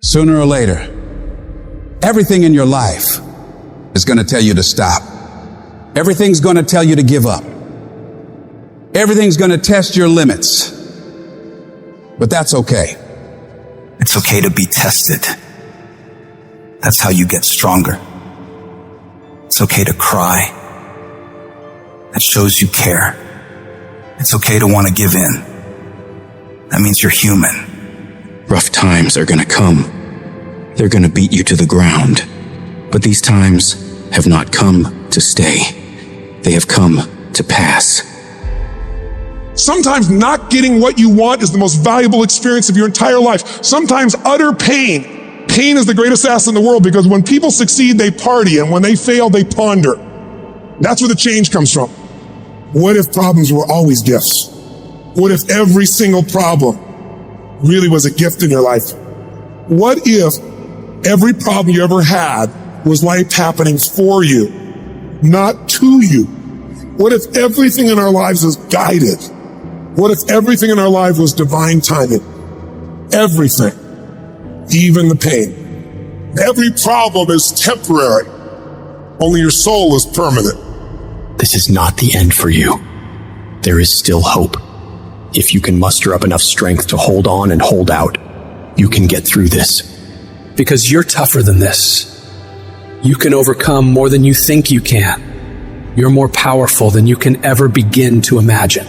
Sooner or later, everything in your life is going to tell you to stop. Everything's going to tell you to give up. Everything's going to test your limits. But that's okay. It's okay to be tested. That's how you get stronger. It's okay to cry. That shows you care. It's okay to want to give in. That means you're human. Rough times are gonna come. They're gonna beat you to the ground. But these times have not come to stay. They have come to pass. Sometimes not getting what you want is the most valuable experience of your entire life. Sometimes utter pain. Pain is the greatest assassin in the world, because when people succeed, they party, and when they fail, they ponder. That's where the change comes from. What if problems were always gifts? What if every single problem really was a gift in your life? What if every problem you ever had was life happening for you, not to you? What if everything in our lives is guided? What if everything in our life was divine timing? Everything, even the pain. Every problem is temporary. Only your soul is permanent. This is not the end for you. There is still hope. If you can muster up enough strength to hold on and hold out, you can get through this. Because you're tougher than this. You can overcome more than you think you can. You're more powerful than you can ever begin to imagine.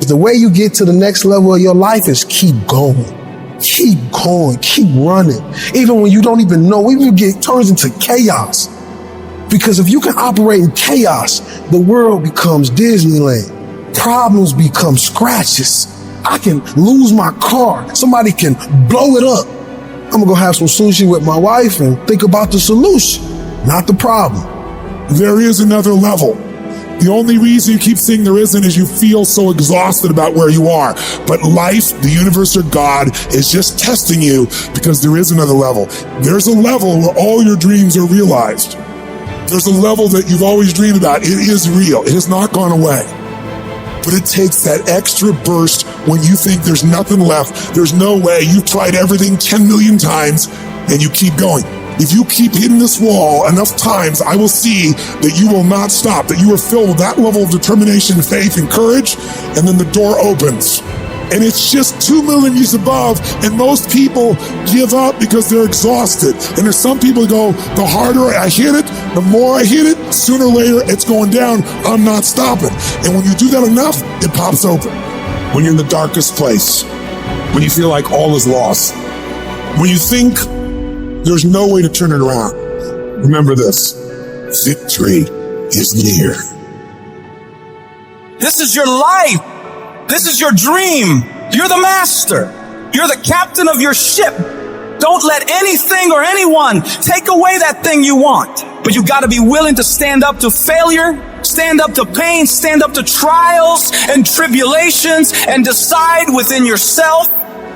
The way you get to the next level of your life is keep going. Keep going, keep running. Even when you don't even know, even if it turns into chaos. Because if you can operate in chaos, the world becomes Disneyland. Problems become scratches. I can lose my car. Somebody can blow it up. I'm gonna go have some sushi with my wife and think about the solution, not the problem. There is another level. The only reason you keep saying there isn't is you feel so exhausted about where you are. But life, the universe, or God is just testing you, because there is another level. There's a level where all your dreams are realized. There's a level that you've always dreamed about. It is real. It has not gone away. But it takes that extra burst when you think there's nothing left. There's no way. You've tried everything 10 million times and you keep going. If you keep hitting this wall enough times, I will see that you will not stop, that you are filled with that level of determination, faith, and courage, and then the door opens. And it's just 2 millimeters above, and most people give up because they're exhausted. And there's some people who go, the harder I hit it, the more I hit it, sooner or later it's going down, I'm not stopping. And when you do that enough, it pops open. When you're in the darkest place, when you feel like all is lost, when you think there's no way to turn it around, remember this: victory is near. This is your life. This is your dream. You're the master. You're the captain of your ship. Don't let anything or anyone take away that thing you want. But you gotta be willing to stand up to failure, stand up to pain, stand up to trials and tribulations, and decide within yourself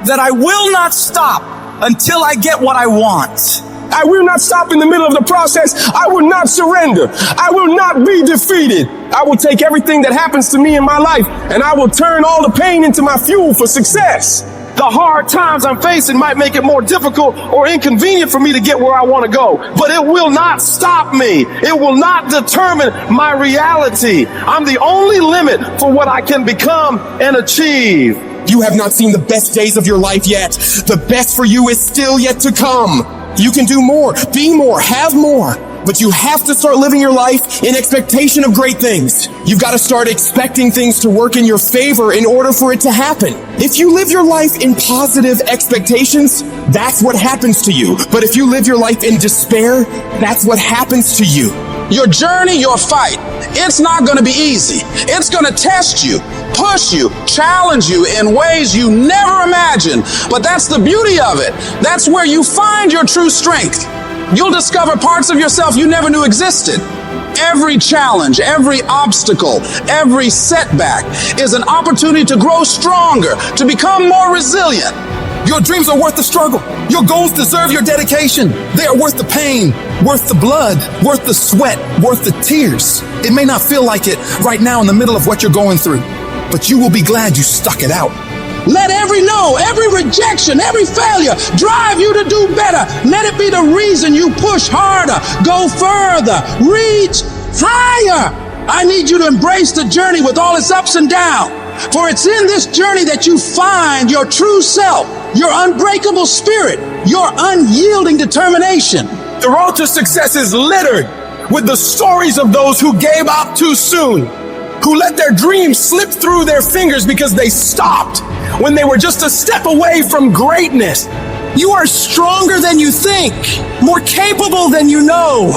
that I will not stop until I get what I want. I will not stop in the middle of the process. I will not surrender. I will not be defeated. I will take everything that happens to me in my life, and I will turn all the pain into my fuel for success. The hard times I'm facing might make it more difficult or inconvenient for me to get where I want to go, but it will not stop me. It will not determine my reality. I'm the only limit for what I can become and achieve. You have not seen the best days of your life yet. The best for you is still yet to come. You can do more, be more, have more. But you have to start living your life in expectation of great things. You've got to start expecting things to work in your favor in order for it to happen. If you live your life in positive expectations, that's what happens to you. But if you live your life in despair, that's what happens to you. Your journey, your fight, it's not going to be easy. It's going to test you, push you, challenge you in ways you never imagined. But that's the beauty of it. That's where you find your true strength. You'll discover parts of yourself you never knew existed. Every challenge, every obstacle, every setback is an opportunity to grow stronger, to become more resilient. Your dreams are worth the struggle. Your goals deserve your dedication. They are worth the pain, worth the blood, worth the sweat, worth the tears. It may not feel like it right now in the middle of what you're going through, but you will be glad you stuck it out. Let every no, every rejection, every failure drive you to do better. Let it be the reason you push harder, go further, reach higher. I need you to embrace the journey with all its ups and downs. For it's in this journey that you find your true self, your unbreakable spirit, your unyielding determination. The road to success is littered with the stories of those who gave up too soon, who let their dreams slip through their fingers because they stopped when they were just a step away from greatness. You are stronger than you think, more capable than you know,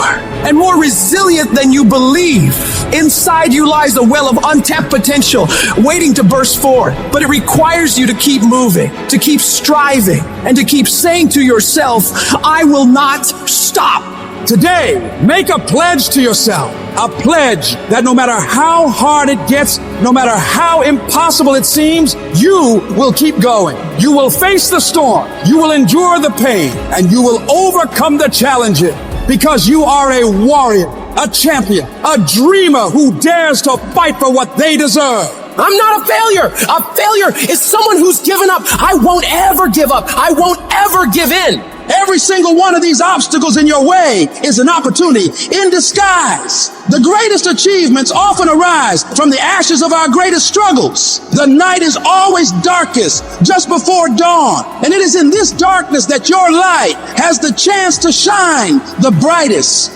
and more resilient than you believe. Inside you lies a well of untapped potential waiting to burst forth. But it requires you to keep moving, to keep striving, and to keep saying to yourself, I will not stop. Today, make a pledge to yourself. A pledge that no matter how hard it gets, no matter how impossible it seems, you will keep going. You will face the storm. You will endure the pain, and you will overcome the challenges because you are a warrior, a champion, a dreamer who dares to fight for what they deserve. I'm not a failure. A failure is someone who's given up. I won't ever give up. I won't ever give in. Every single one of these obstacles in your way is an opportunity in disguise. The greatest achievements often arise from the ashes of our greatest struggles. The night is always darkest just before dawn, and it is in this darkness that your light has the chance to shine the brightest.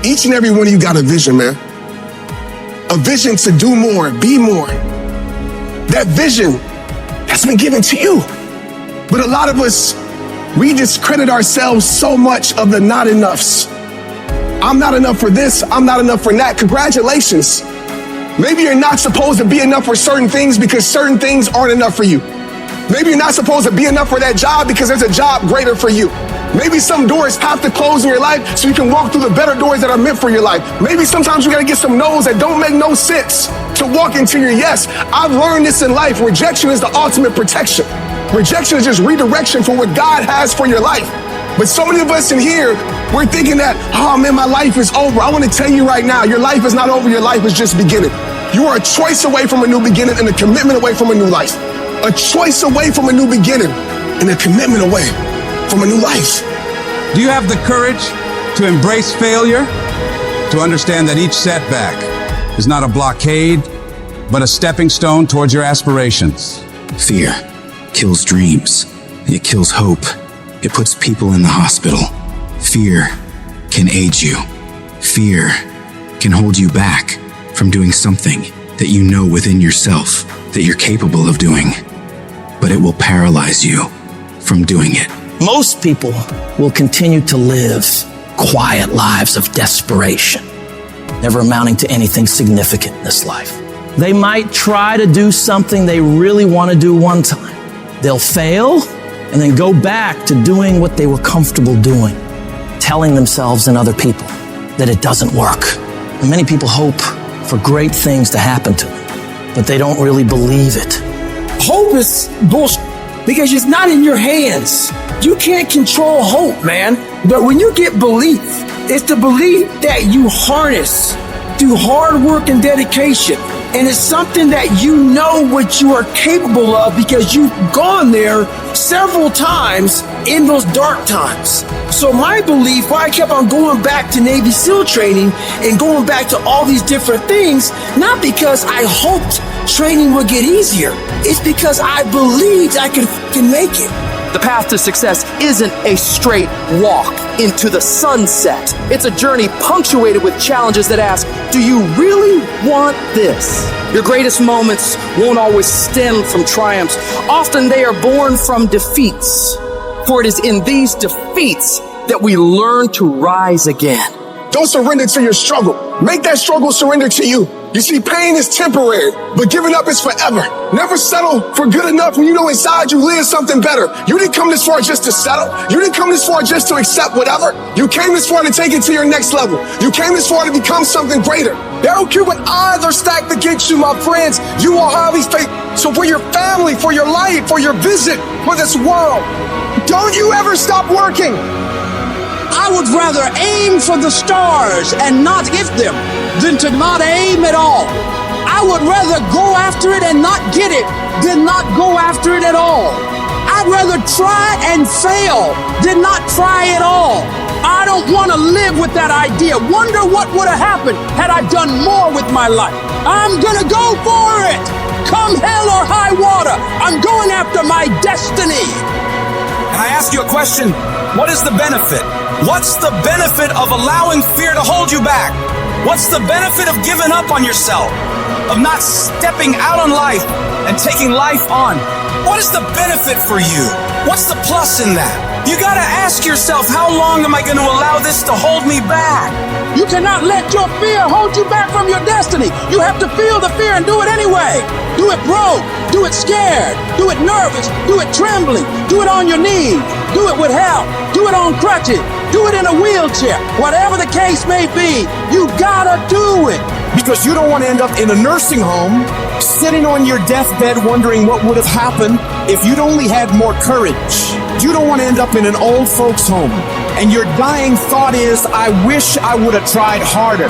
Each and every one of you got a vision, man. A vision to do more, be more. That vision has been given to you. But a lot of us, we discredit ourselves so much of the not enoughs. I'm not enough for this, I'm not enough for that. Congratulations. Maybe you're not supposed to be enough for certain things because certain things aren't enough for you. Maybe you're not supposed to be enough for that job because there's a job greater for you. Maybe some doors have to close in your life so you can walk through the better doors that are meant for your life. Maybe sometimes you gotta get some no's that don't make no sense to walk into your yes. I've learned this in life. Rejection is the ultimate protection. Rejection is just redirection for what God has for your life. But so many of us in here, we're thinking that, oh man, my life is over. I want to tell you right now, your life is not over. Your life is just beginning. You are a choice away from a new beginning and a commitment away from a new life. A choice away from a new beginning and a commitment away from a new life. Do you have the courage to embrace failure? To understand that each setback is not a blockade, but a stepping stone towards your aspirations? Fear kills dreams. It kills hope. It puts people in the hospital. Fear can age you. Fear can hold you back from doing something that you know within yourself that you're capable of doing, but it will paralyze you from doing it. Most people will continue to live quiet lives of desperation, never amounting to anything significant in this life. They might try to do something they really want to do one time. They'll fail and then go back to doing what they were comfortable doing, telling themselves and other people that it doesn't work. And many people hope for great things to happen to them, but they don't really believe it. Hope is bullshit because it's not in your hands. You can't control hope, man. But when you get belief, it's the belief that you harness through hard work and dedication. And it's something that you know what you are capable of because you've gone there several times in those dark times. So my belief, why I kept on going back to Navy SEAL training and going back to all these different things, not because I hoped training would get easier. It's because I believed I could make it. The path to success isn't a straight walk into the sunset. It's a journey punctuated with challenges that ask, do you really want this? Your greatest moments won't always stem from triumphs. Often they are born from defeats. For it is in these defeats that we learn to rise again. Don't surrender to your struggle. Make that struggle surrender to you. You see, pain is temporary, but giving up is forever. Never settle for good enough when you know inside you live something better. You didn't come this far just to settle. You didn't come this far just to accept whatever. You came this far to take it to your next level. You came this far to become something greater. They don't care what odds are stacked against you, my friends. You are highly favored. So for your family, for your life, for your visit, for this world, don't you ever stop working. I would rather aim for the stars and not hit them than to not aim at all. I would rather go after it and not get it than not go after it at all. I'd rather try and fail than not try at all. I don't want to live with that idea. Wonder what would have happened had I done more with my life. I'm gonna go for it. Come hell or high water, I'm going after my destiny. And I ask you a question, what is the benefit? What's the benefit of allowing fear to hold you back? What's the benefit of giving up on yourself? Of not stepping out on life and taking life on? What is the benefit for you? What's the plus in that? You gotta ask yourself, how long am I gonna allow this to hold me back? You cannot let your fear hold you back from your destiny. You have to feel the fear and do it anyway. Do it broke, do it scared, do it nervous, do it trembling, do it on your knees, do it with help, do it on crutches, do it in a wheelchair. Whatever the case may be, you gotta do it. Because you don't want to end up in a nursing home, sitting on your deathbed wondering what would have happened if you'd only had more courage. You don't want to end up in an old folks home, and your dying thought is, I wish I would have tried harder.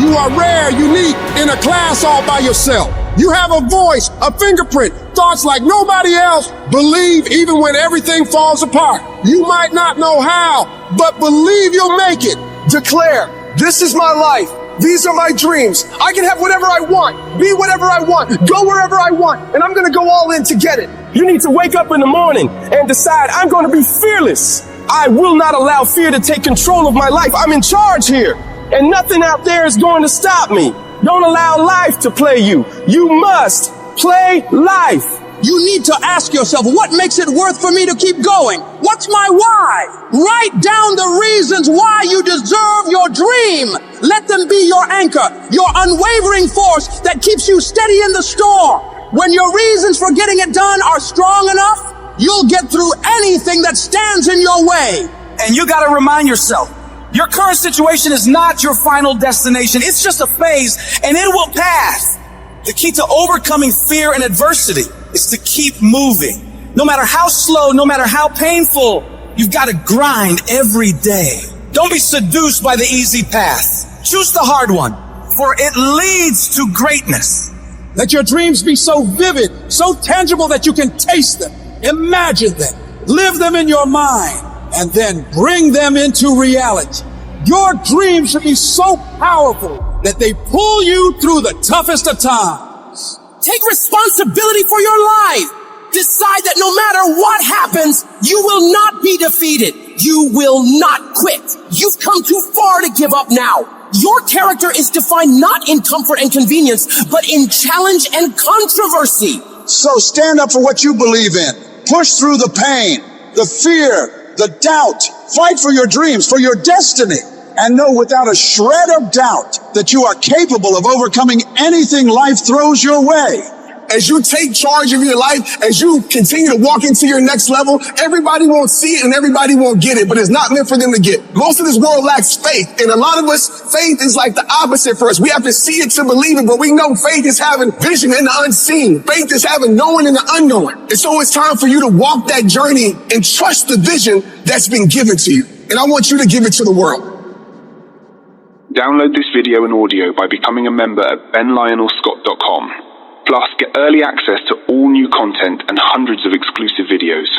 You are rare, unique, in a class all by yourself. You have a voice, a fingerprint, thoughts like nobody else. Believe even when everything falls apart. You might not know how, but believe you'll make it. Declare, this is my life. These are my dreams. I can have whatever I want, be whatever I want, go wherever I want, and I'm gonna go all in to get it. You need to wake up in the morning and decide, I'm gonna be fearless. I will not allow fear to take control of my life. I'm in charge here, and nothing out there is going to stop me. Don't allow life to play you. You must play life. You need to ask yourself, what makes it worth for me to keep going? What's my why? Write down the reasons why you deserve your dream. Let them be your anchor, your unwavering force that keeps you steady in the storm. When your reasons for getting it done are strong enough, you'll get through anything that stands in your way. And you gotta remind yourself, your current situation is not your final destination. It's just a phase, and it will pass. The key to overcoming fear and adversity is to keep moving. No matter how slow, no matter how painful, you've got to grind every day. Don't be seduced by the easy path. Choose the hard one, for it leads to greatness. Let your dreams be so vivid, so tangible that you can taste them, imagine them, live them in your mind, and then bring them into reality. Your dreams should be so powerful that they pull you through the toughest of times. Take responsibility for your life. Decide that no matter what happens, you will not be defeated. You will not quit. You've come too far to give up now. Your character is defined not in comfort and convenience, but in challenge and controversy. So stand up for what you believe in. Push through the pain, the fear, the doubt. Fight for your dreams, for your destiny. And know without a shred of doubt that you are capable of overcoming anything life throws your way. As you take charge of your life, as you continue to walk into your next level, everybody won't see it and everybody won't get it, but it's not meant for them to get. Most of this world lacks faith, and a lot of us, faith is like the opposite for us. We have to see it to believe it, but we know faith is having vision in the unseen. Faith is having knowing in the unknown. And so it's time for you to walk that journey and trust the vision that's been given to you. And I want you to give it to the world. Download this video and audio by becoming a member at benlionelscott.com. Plus, get early access to all new content and hundreds of exclusive videos.